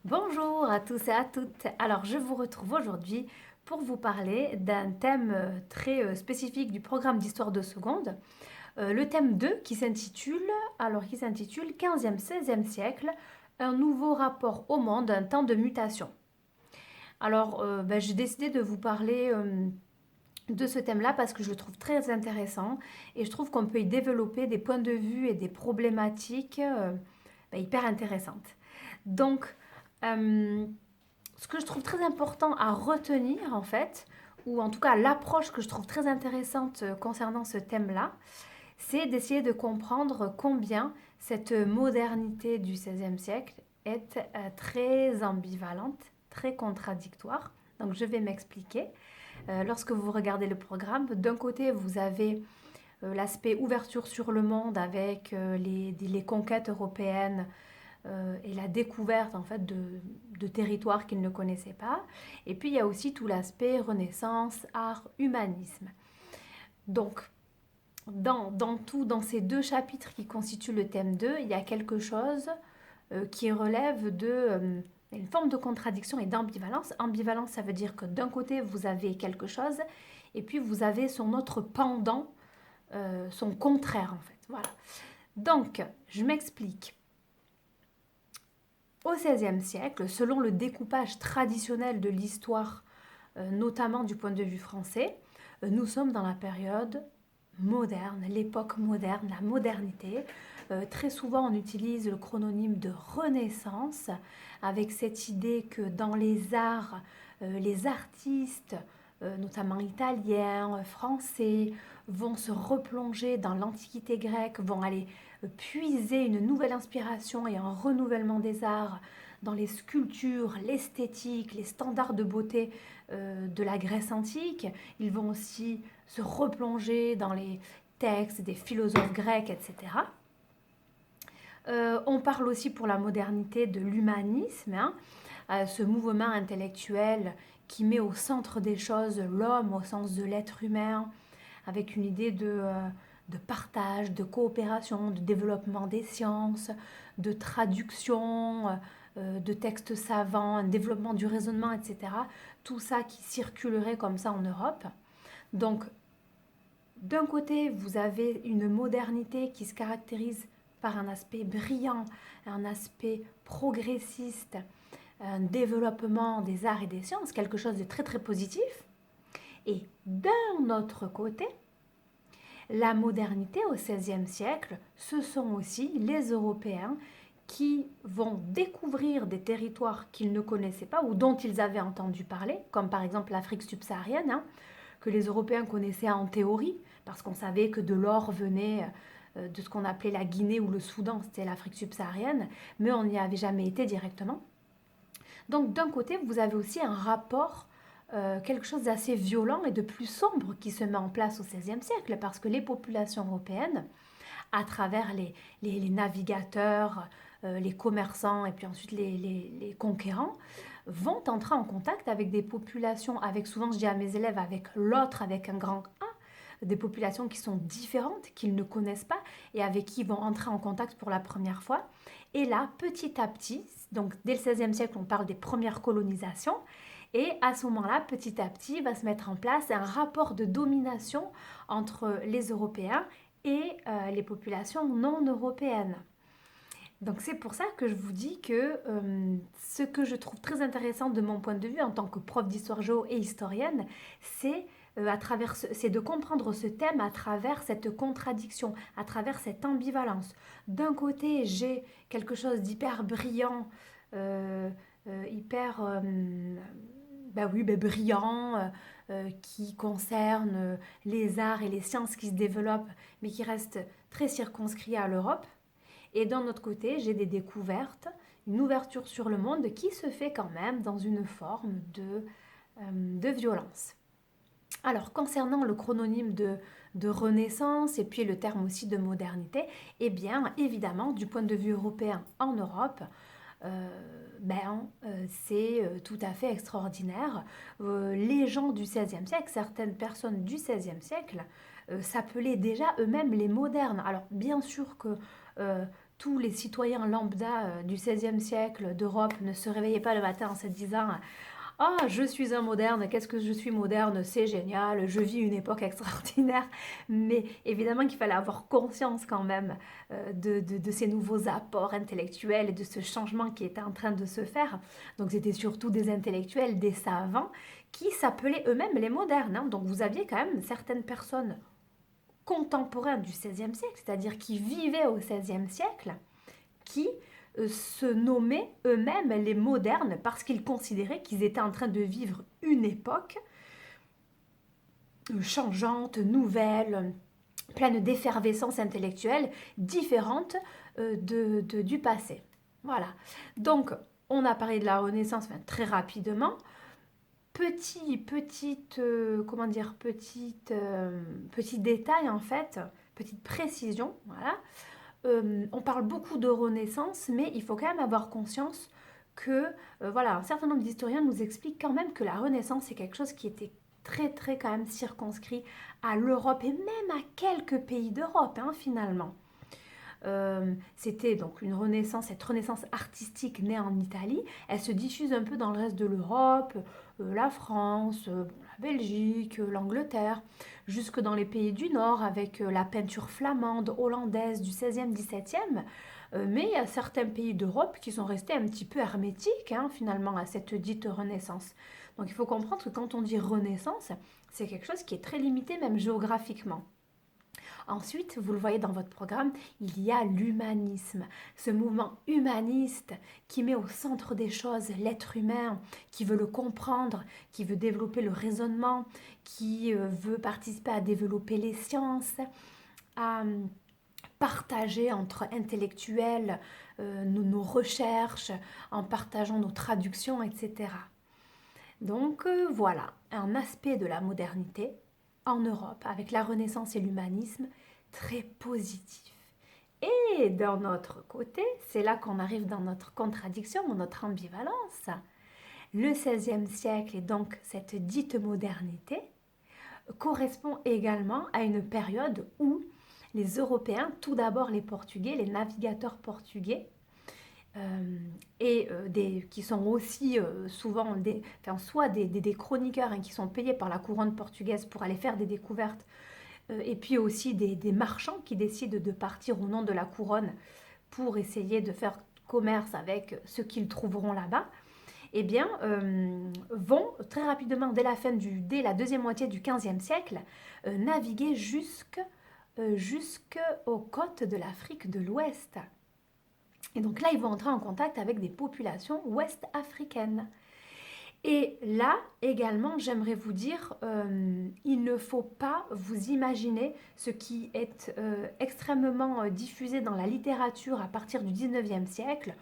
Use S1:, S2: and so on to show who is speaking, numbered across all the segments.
S1: Bonjour à tous et à toutes. Alors, je vous retrouve aujourd'hui pour vous parler d'un thème très spécifique du programme d'histoire de seconde. Le thème 2 qui s'intitule 15e, 16e siècle, un nouveau rapport au monde, un temps de mutation. Alors, j'ai décidé de vous parler de ce thème-là parce que je le trouve très intéressant et je trouve qu'on peut y développer des points de vue et des problématiques hyper intéressantes. Donc, euh, ce que je trouve très important à retenir en fait, ou en tout cas l'approche que je trouve très intéressante concernant ce thème-là, c'est d'essayer de comprendre combien cette modernité du XVIe siècle est très ambivalente, très contradictoire. Donc je vais m'expliquer. Lorsque vous regardez le programme, d'un côté vous avez l'aspect ouverture sur le monde avec les conquêtes européennes et la découverte en fait de territoires qu'ils ne connaissaient pas. Et puis il y a aussi tout l'aspect renaissance, art, humanisme. Donc dans ces deux chapitres qui constituent le thème 2, il y a quelque chose qui relève de une forme de contradiction et d'ambivalence. Ambivalence, ça veut dire que d'un côté vous avez quelque chose et puis vous avez son autre pendant, son contraire en fait. Voilà. Donc, je m'explique. Au XVIe siècle, selon le découpage traditionnel de l'histoire, notamment du point de vue français, nous sommes dans la période moderne, l'époque moderne, la modernité. Très souvent, on utilise le chrononyme de Renaissance, avec cette idée que dans les arts, les artistes, notamment italiens, français, vont se replonger dans l'Antiquité grecque, vont aller puiser une nouvelle inspiration et un renouvellement des arts dans les sculptures, l'esthétique, les standards de beauté de la Grèce antique. Ils vont aussi se replonger dans les textes des philosophes grecs, etc. On parle aussi pour la modernité de l'humanisme, hein, ce mouvement intellectuel qui met au centre des choses l'homme au sens de l'être humain, avec une idée de partage, de coopération, de développement des sciences, de traduction, de textes savants, un développement du raisonnement, etc. Tout ça qui circulerait comme ça en Europe. Donc, d'un côté, vous avez une modernité qui se caractérise par un aspect brillant, un aspect progressiste, un développement des arts et des sciences, quelque chose de très très positif. Et d'un autre côté, la modernité au XVIe siècle, ce sont aussi les Européens qui vont découvrir des territoires qu'ils ne connaissaient pas ou dont ils avaient entendu parler, comme par exemple l'Afrique subsaharienne, hein, que les Européens connaissaient en théorie, parce qu'on savait que de l'or venait de ce qu'on appelait la Guinée ou le Soudan, c'était l'Afrique subsaharienne, mais on n'y avait jamais été directement. Donc d'un côté, vous avez aussi un rapport, quelque chose d'assez violent et de plus sombre qui se met en place au XVIe siècle, parce que les populations européennes, à travers les navigateurs, les commerçants et puis ensuite les conquérants, vont entrer en contact avec des populations, avec souvent je dis à mes élèves, avec l'autre, avec un grand A, des populations qui sont différentes, qu'ils ne connaissent pas et avec qui ils vont entrer en contact pour la première fois. Et là, petit à petit, donc dès le XVIe siècle, on parle des premières colonisations, et à ce moment-là, petit à petit, va se mettre en place un rapport de domination entre les Européens et les populations non européennes. Donc c'est pour ça que je vous dis que ce que je trouve très intéressant de mon point de vue en tant que prof d'histoire géo et historienne, c'est c'est de comprendre ce thème à travers cette contradiction, à travers cette ambivalence. D'un côté, j'ai quelque chose d'hyper brillant, euh, hyper brillant, qui concerne les arts et les sciences qui se développent, mais qui reste très circonscrit à l'Europe. Et d'un autre côté, j'ai des découvertes, une ouverture sur le monde qui se fait quand même dans une forme de violence. Alors, concernant le chrononyme de Renaissance et puis le terme aussi de modernité, eh bien, évidemment, du point de vue européen en Europe, c'est tout à fait extraordinaire. Les gens du XVIe siècle, certaines personnes du XVIe siècle, s'appelaient déjà eux-mêmes les modernes. Alors, bien sûr que tous les citoyens lambda du XVIe siècle d'Europe ne se réveillaient pas le matin en se disant ah, je suis un moderne, qu'est-ce que je suis moderne, c'est génial, je vis une époque extraordinaire. Mais évidemment qu'il fallait avoir conscience quand même de ces nouveaux apports intellectuels et de ce changement qui était en train de se faire. Donc c'était surtout des intellectuels, des savants, qui s'appelaient eux-mêmes les modernes, hein. Donc vous aviez quand même certaines personnes contemporains du XVIe siècle, c'est-à-dire qui vivaient au XVIe siècle, qui se nommaient eux-mêmes les modernes parce qu'ils considéraient qu'ils étaient en train de vivre une époque changeante, nouvelle, pleine d'effervescence intellectuelle, différente du passé. Voilà. Donc, on a parlé de la Renaissance très rapidement. Petit détail en fait, petite précision, voilà. On parle beaucoup de Renaissance, mais il faut quand même avoir conscience que, voilà, un certain nombre d'historiens nous expliquent quand même que la Renaissance, c'est quelque chose qui était très, très quand même circonscrit à l'Europe et même à quelques pays d'Europe, hein, finalement. C'était donc cette renaissance artistique née en Italie. Elle se diffuse un peu dans le reste de l'Europe, la France, la Belgique, l'Angleterre, jusque dans les pays du Nord avec la peinture flamande, hollandaise du 16e, 17e. Mais il y a certains pays d'Europe qui sont restés un petit peu hermétiques, hein, finalement à cette dite Renaissance. Donc il faut comprendre que quand on dit Renaissance, c'est quelque chose qui est très limité même géographiquement. Ensuite, vous le voyez dans votre programme, il y a l'humanisme, ce mouvement humaniste qui met au centre des choses l'être humain, qui veut le comprendre, qui veut développer le raisonnement, qui veut participer à développer les sciences, à partager entre intellectuels nos recherches, en partageant nos traductions, etc. Donc voilà, un aspect de la modernité en Europe, avec la Renaissance et l'humanisme, très positif. Et d'un autre côté, c'est là qu'on arrive dans notre contradiction, notre ambivalence. Le XVIe siècle et donc cette dite modernité correspond également à une période où les Européens, tout d'abord les Portugais, les navigateurs portugais, qui sont aussi souvent soit des chroniqueurs hein, qui sont payés par la couronne portugaise pour aller faire des découvertes, et puis aussi des marchands qui décident de partir au nom de la couronne pour essayer de faire commerce avec ce qu'ils trouveront là-bas, eh bien, vont très rapidement, dès la deuxième moitié du XVe siècle, naviguer jusqu'aux côtes de l'Afrique de l'Ouest. Et donc là, ils vont entrer en contact avec des populations ouest-africaines. Et là, également, j'aimerais vous dire, il ne faut pas vous imaginer ce qui est extrêmement diffusé dans la littérature à partir du 19e siècle,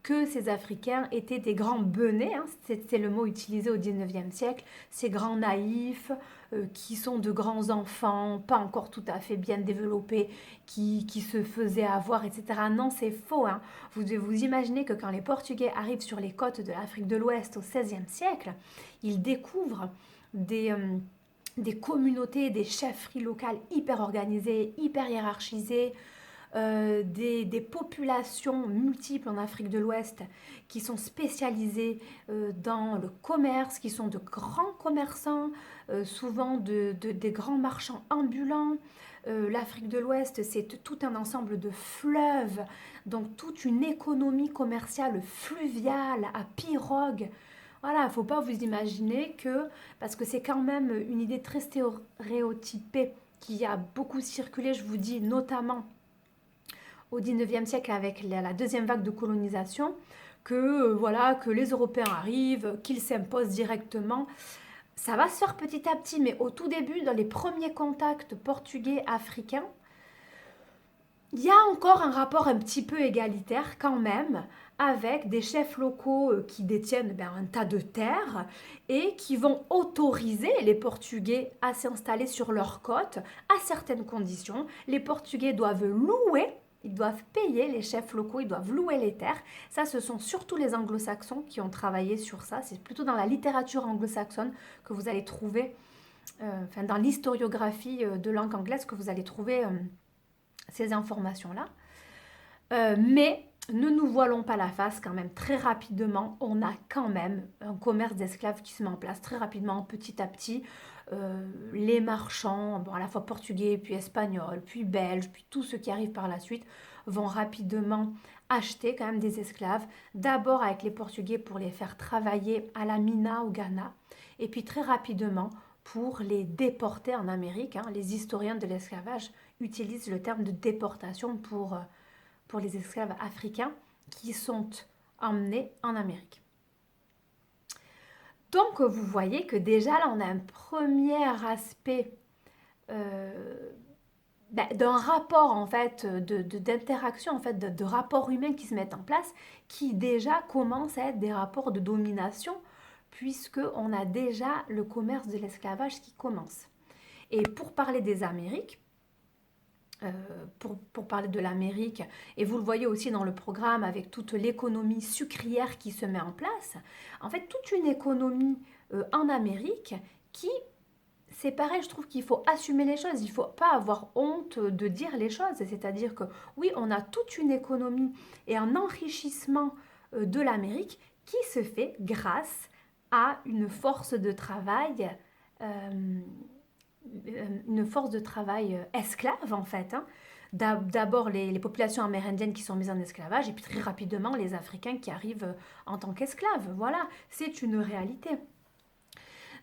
S1: que ces Africains étaient des grands benets, hein, c'est le mot utilisé au 19e siècle, ces grands naïfs, qui sont de grands enfants, pas encore tout à fait bien développés, qui se faisaient avoir, etc. Non, c'est faux, hein. Vous devez vous imaginer que quand les Portugais arrivent sur les côtes de l'Afrique de l'Ouest au XVIe siècle, ils découvrent des communautés, des chefferies locales hyper organisées, hyper hiérarchisées, des populations multiples en Afrique de l'Ouest qui sont spécialisées dans le commerce, qui sont de grands commerçants, souvent des grands marchands ambulants. L'Afrique de l'Ouest, c'est tout un ensemble de fleuves, donc toute une économie commerciale fluviale à pirogue. Voilà, il ne faut pas vous imaginer que, parce que c'est quand même une idée très stéréotypée qui a beaucoup circulé, je vous dis notamment au 19e siècle avec la deuxième vague de colonisation, que les Européens arrivent, qu'ils s'imposent directement. Ça va se faire petit à petit, mais au tout début, dans les premiers contacts portugais-africains, il y a encore un rapport un petit peu égalitaire quand même, avec des chefs locaux qui détiennent un tas de terres et qui vont autoriser les Portugais à s'installer sur leurs côtes à certaines conditions. Les Portugais doivent louer. Ils doivent payer les chefs locaux, ils doivent louer les terres. Ça, ce sont surtout les anglo-saxons qui ont travaillé sur ça. C'est plutôt dans la littérature anglo-saxonne que vous allez trouver, dans l'historiographie de langue anglaise que vous allez trouver ces informations-là. Mais ne nous voilons pas la face quand même, très rapidement, on a quand même un commerce d'esclaves qui se met en place très rapidement, petit à petit. Les marchands, bon, à la fois portugais, puis espagnols, puis belges, puis tous ceux qui arrivent par la suite, vont rapidement acheter quand même des esclaves, d'abord avec les Portugais pour les faire travailler à la mina au Ghana, et puis très rapidement pour les déporter en Amérique. Hein. Les historiens de l'esclavage utilisent le terme de déportation pour les esclaves africains qui sont emmenés en Amérique. Donc vous voyez que déjà là on a un premier aspect d'un rapport en fait, d'interaction en fait, de rapports humains qui se mettent en place, qui déjà commencent à être des rapports de domination, puisque on a déjà le commerce de l'esclavage qui commence. Et pour parler des Amériques, pour parler de l'Amérique, et vous le voyez aussi dans le programme avec toute l'économie sucrière qui se met en place, en fait toute une économie en Amérique qui, c'est pareil, je trouve qu'il faut assumer les choses, il ne faut pas avoir honte de dire les choses, c'est-à-dire que oui, on a toute une économie et un enrichissement de l'Amérique qui se fait grâce à euh, une force de travail esclave en fait. Hein. D'abord les populations amérindiennes qui sont mises en esclavage et puis très rapidement les Africains qui arrivent en tant qu'esclaves. Voilà, c'est une réalité.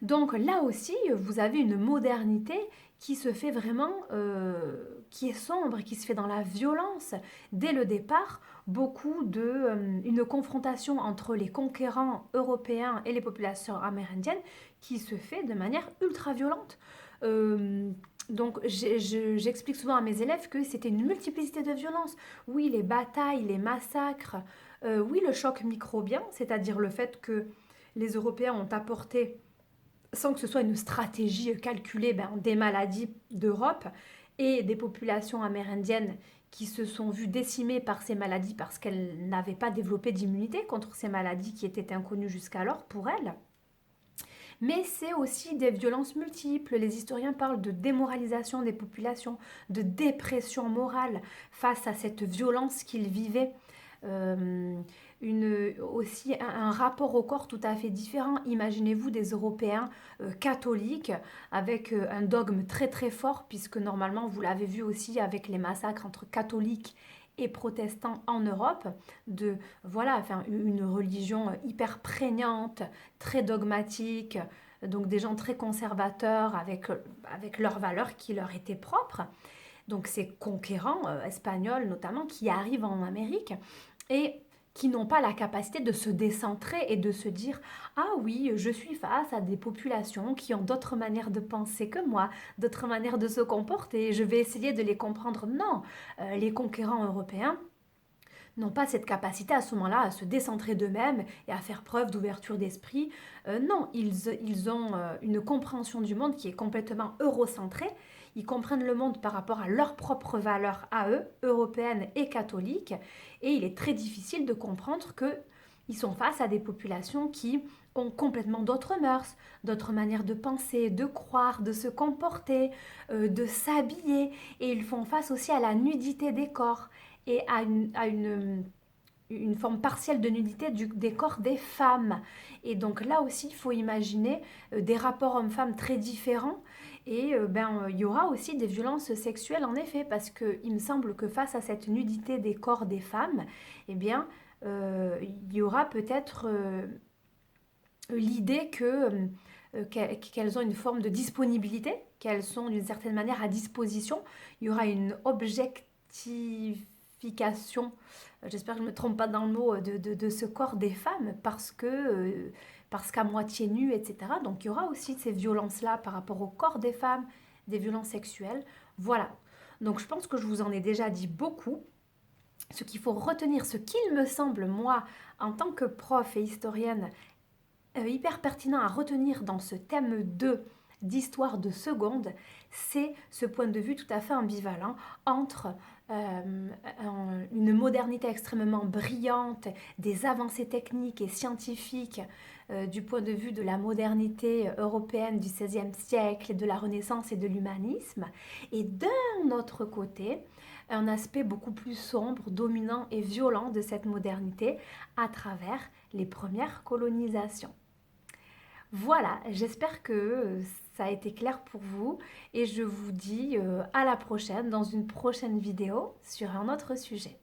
S1: Donc là aussi, vous avez une modernité qui se fait vraiment, qui est sombre, qui se fait dans la violence. Dès le départ, une confrontation entre les conquérants européens et les populations amérindiennes qui se fait de manière ultra violente. Euh, donc j'explique souvent à mes élèves que c'était une multiplicité de violences. Oui, les batailles, les massacres, oui, le choc microbien, c'est-à-dire le fait que les Européens ont apporté sans que ce soit une stratégie calculée, des maladies d'Europe et des populations amérindiennes qui se sont vues décimées par ces maladies parce qu'elles n'avaient pas développé d'immunité contre ces maladies qui étaient inconnues jusqu'alors pour elles. Mais c'est aussi des violences multiples. Les historiens parlent de démoralisation des populations, de dépression morale face à cette violence qu'ils vivaient. Euh, aussi un rapport au corps tout à fait différent. Imaginez-vous des Européens catholiques avec un dogme très très fort, puisque normalement, vous l'avez vu aussi avec les massacres entre catholiques et protestants en Europe, de voilà, enfin, une religion hyper prégnante, très dogmatique, donc des gens très conservateurs avec leurs valeurs qui leur étaient propres. Donc ces conquérants espagnols notamment qui arrivent en Amérique et qui n'ont pas la capacité de se décentrer et de se dire ah oui, je suis face à des populations qui ont d'autres manières de penser que moi, d'autres manières de se comporter, je vais essayer de les comprendre. Non, les conquérants européens n'ont pas cette capacité à ce moment-là à se décentrer d'eux-mêmes et à faire preuve d'ouverture d'esprit. Non, ils ont une compréhension du monde qui est complètement eurocentrée. Ils comprennent le monde par rapport à leurs propres valeurs à eux, européennes et catholiques. Et il est très difficile de comprendre qu'ils sont face à des populations qui ont complètement d'autres mœurs, d'autres manières de penser, de croire, de se comporter, de s'habiller. Et ils font face aussi à la nudité des corps et à une forme partielle de nudité des corps des femmes. Et donc là aussi, il faut imaginer des rapports hommes-femmes très différents. Et il y aura aussi des violences sexuelles en effet, parce qu'il me semble que face à cette nudité des corps des femmes, eh bien, il y aura peut-être l'idée qu'elles ont une forme de disponibilité, qu'elles sont d'une certaine manière à disposition. Il y aura une objectification, j'espère que je ne me trompe pas dans le mot, de ce corps des femmes parce qu'à moitié nu, etc. Donc il y aura aussi ces violences-là par rapport au corps des femmes, des violences sexuelles. Voilà. Donc je pense que je vous en ai déjà dit beaucoup. Ce qu'il faut retenir, ce qu'il me semble, moi, en tant que prof et historienne, hyper pertinent à retenir dans ce thème 2 d'histoire de seconde, c'est ce point de vue tout à fait ambivalent entre une modernité extrêmement brillante, des avancées techniques et scientifiques du point de vue de la modernité européenne du XVIe siècle, de la Renaissance et de l'humanisme, et d'un autre côté, un aspect beaucoup plus sombre, dominant et violent de cette modernité à travers les premières colonisations. Voilà, j'espère que ça a été clair pour vous et je vous dis à la prochaine dans une prochaine vidéo sur un autre sujet.